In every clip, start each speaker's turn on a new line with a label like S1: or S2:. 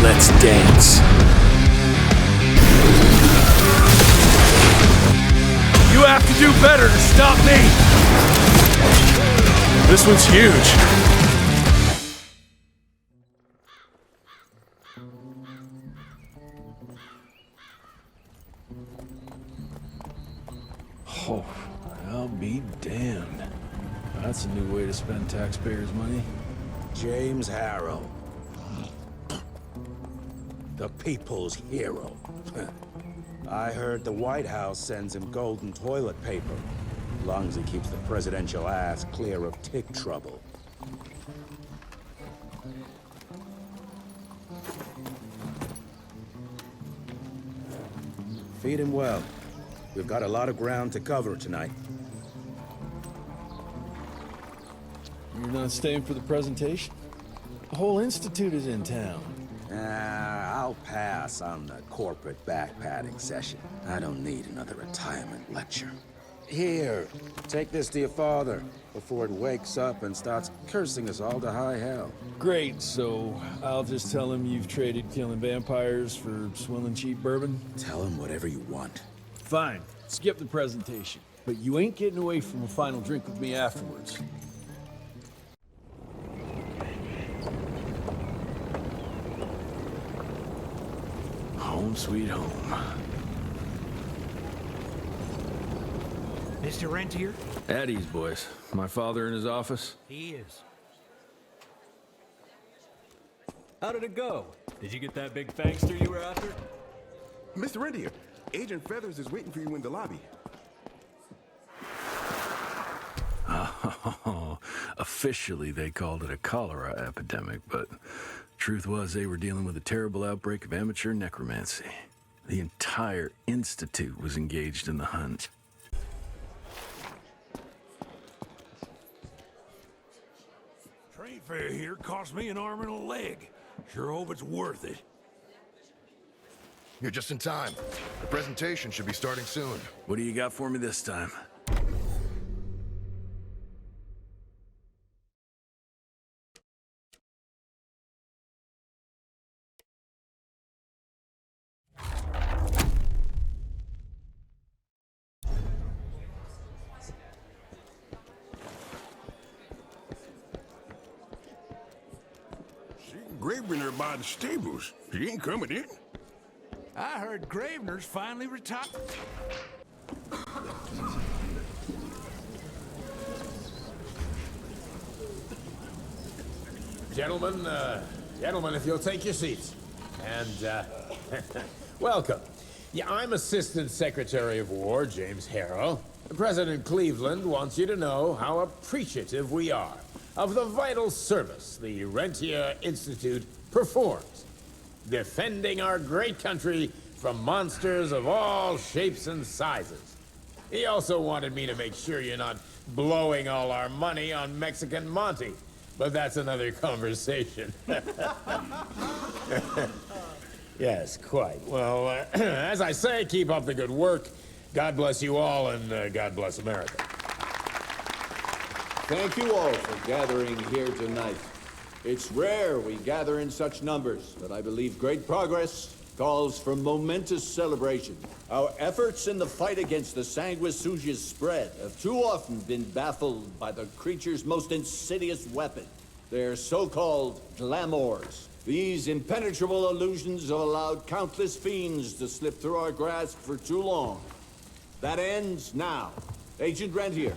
S1: Let's dance.
S2: You have to do better to stop me! This one's huge.
S3: Oh, I'll be damned. That's a new way to spend taxpayers' money.
S4: James Harrow. The people's hero. I heard the White House sends him golden toilet paper. As long as he keeps the presidential ass clear of tick trouble. Feed him well. We've got a lot of ground to cover tonight.
S3: You're not staying for the presentation? The whole institute is in town.
S4: I'll pass on the corporate backpatting session. I don't need another retirement lecture. Here, take this to your father before it wakes up and starts cursing us all to high hell.
S3: Great, so I'll just tell him you've traded killing vampires for swilling cheap bourbon?
S4: Tell him whatever you want.
S3: Fine, skip the presentation. But you ain't getting away from a final drink with me afterwards. Home sweet home.
S5: Mr. Rentier?
S3: At ease, boys. My father in his office?
S5: He is. How did it go? Did you get that big fangster you were after?
S6: Mr. Rentier, Agent Feathers is waiting for you in the lobby.
S3: Oh, officially they called it a cholera epidemic, but truth was they were dealing with a terrible outbreak of amateur necromancy. The entire institute was engaged in the hunt.
S2: Train fare here cost me an arm and a leg. Sure hope it's worth it.
S7: You're just in time. The presentation should be starting soon.
S3: What do you got for me this time?
S6: Gravener by the stables. He ain't coming in.
S2: I heard Gravener's finally retired.
S8: Gentlemen, if you'll take your seats. And, welcome. Yeah, I'm Assistant Secretary of War, James Harrow. President Cleveland wants you to know how appreciative we are of the vital service the Rentier Institute performs, defending our great country from monsters of all shapes and sizes. He also wanted me to make sure you're not blowing all our money on Mexican Monty, but that's another conversation. Yes, quite. Well, as I say, keep up the good work. God bless you all, and God bless America.
S9: Thank you all for gathering here tonight. It's rare we gather in such numbers, but I believe great progress calls for momentous celebration. Our efforts in the fight against the sanguisuga's spread have too often been baffled by the creature's most insidious weapon, their so-called glamours. These impenetrable illusions have allowed countless fiends to slip through our grasp for too long. That ends now. Agent Rentier,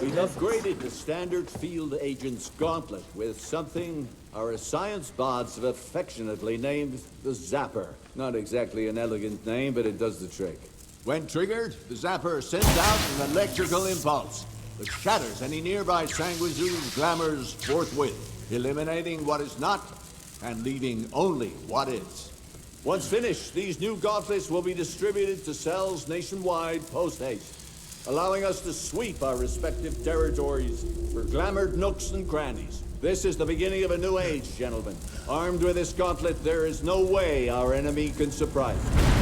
S9: we've upgraded the standard field agent's gauntlet with something our science bots have affectionately named the Zapper. Not exactly an elegant name, but it does the trick. When triggered, the Zapper sends out an electrical impulse that shatters any nearby sanguisuga's glamours forthwith, eliminating what is not and leaving only what is. Once finished, these new gauntlets will be distributed to cells nationwide post-haste, allowing us to sweep our respective territories for glamoured nooks and crannies. This is the beginning of a new age, gentlemen. Armed with this gauntlet, there is no way our enemy can surprise us.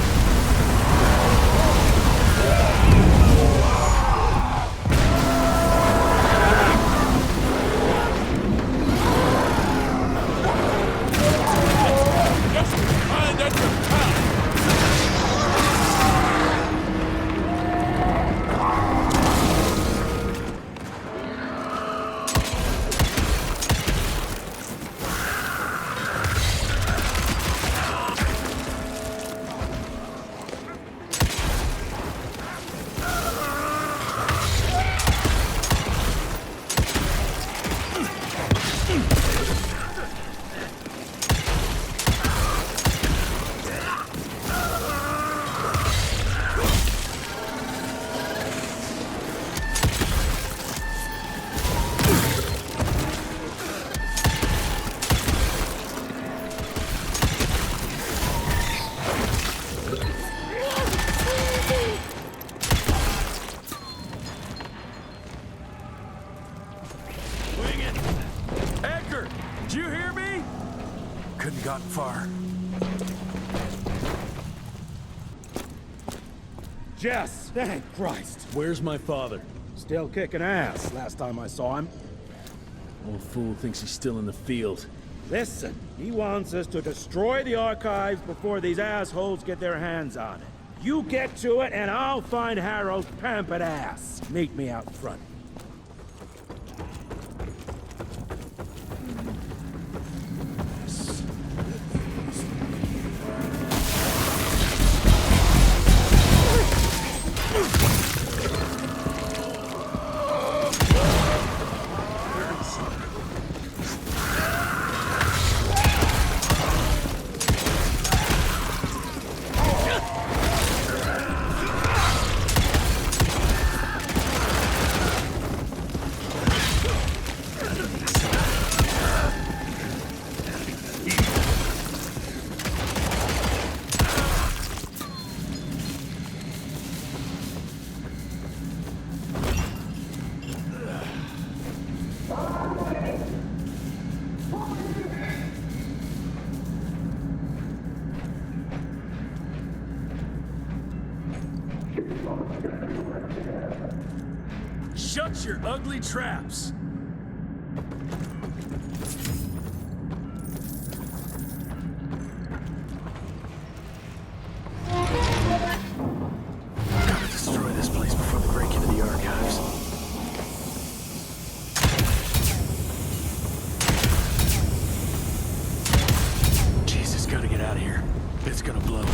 S2: couldn't gotten far.
S1: Jess, thank Christ.
S3: Where's my father?
S1: Still kicking ass, last time I saw him.
S3: Old fool thinks he's still in the field.
S1: Listen, he wants us to destroy the archives before these assholes get their hands on it. You get to it, and I'll find Harold's pampered ass. Meet me out front.
S3: Shut your ugly traps! Gotta destroy this place before they break into the archives. Jesus, gotta get out of here. It's gonna blow.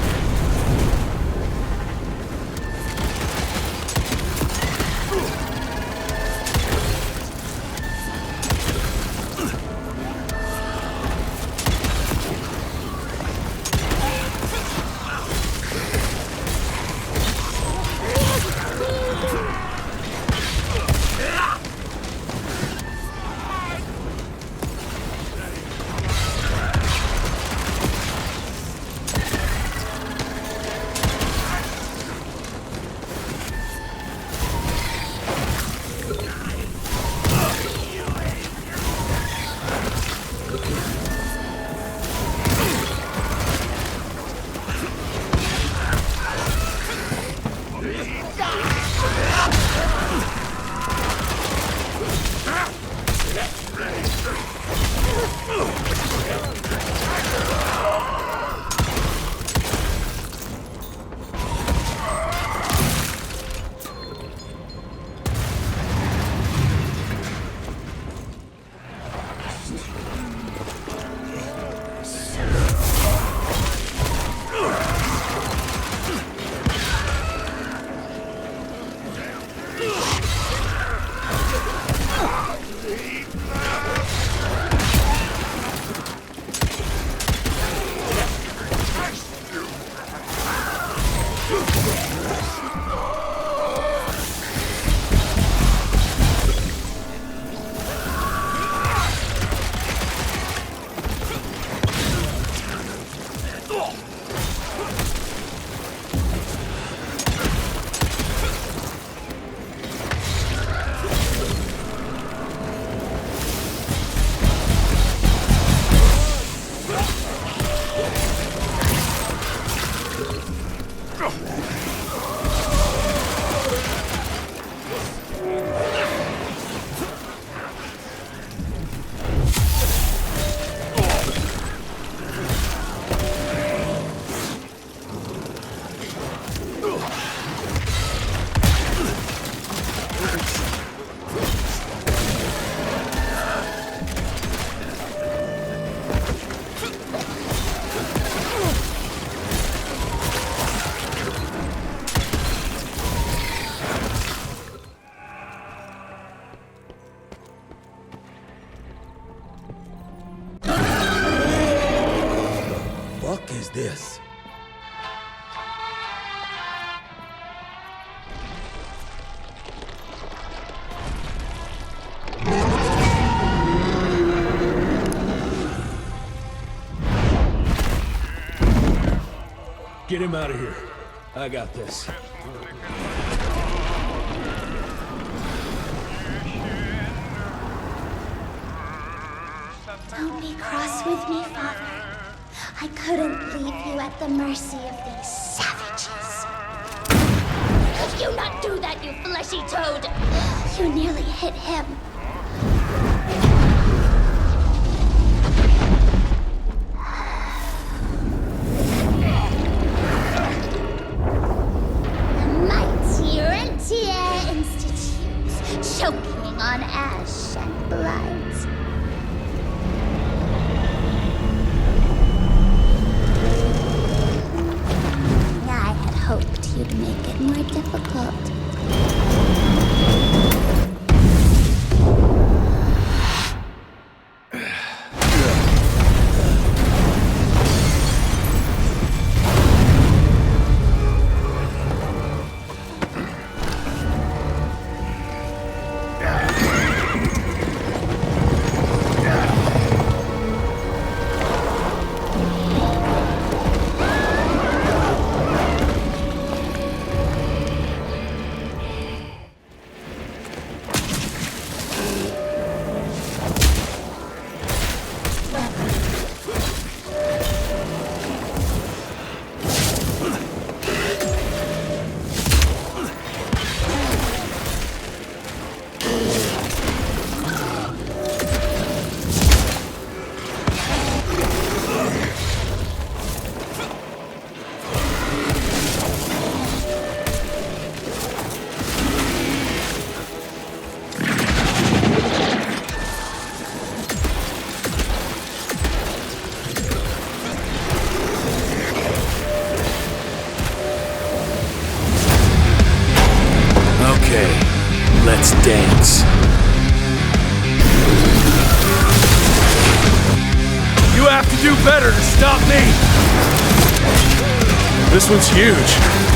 S1: This.
S3: Get him out of here. I got this.
S10: Don't be cross with me, Father. I couldn't leave you at the mercy of these savages. Could you not do that, you fleshy toad? You nearly hit him. The mighty Rentier Institute, choking on ash and blood. I had hoped you'd make it more difficult.
S3: Okay, let's dance.
S1: You have to do better to stop me!
S3: This one's huge.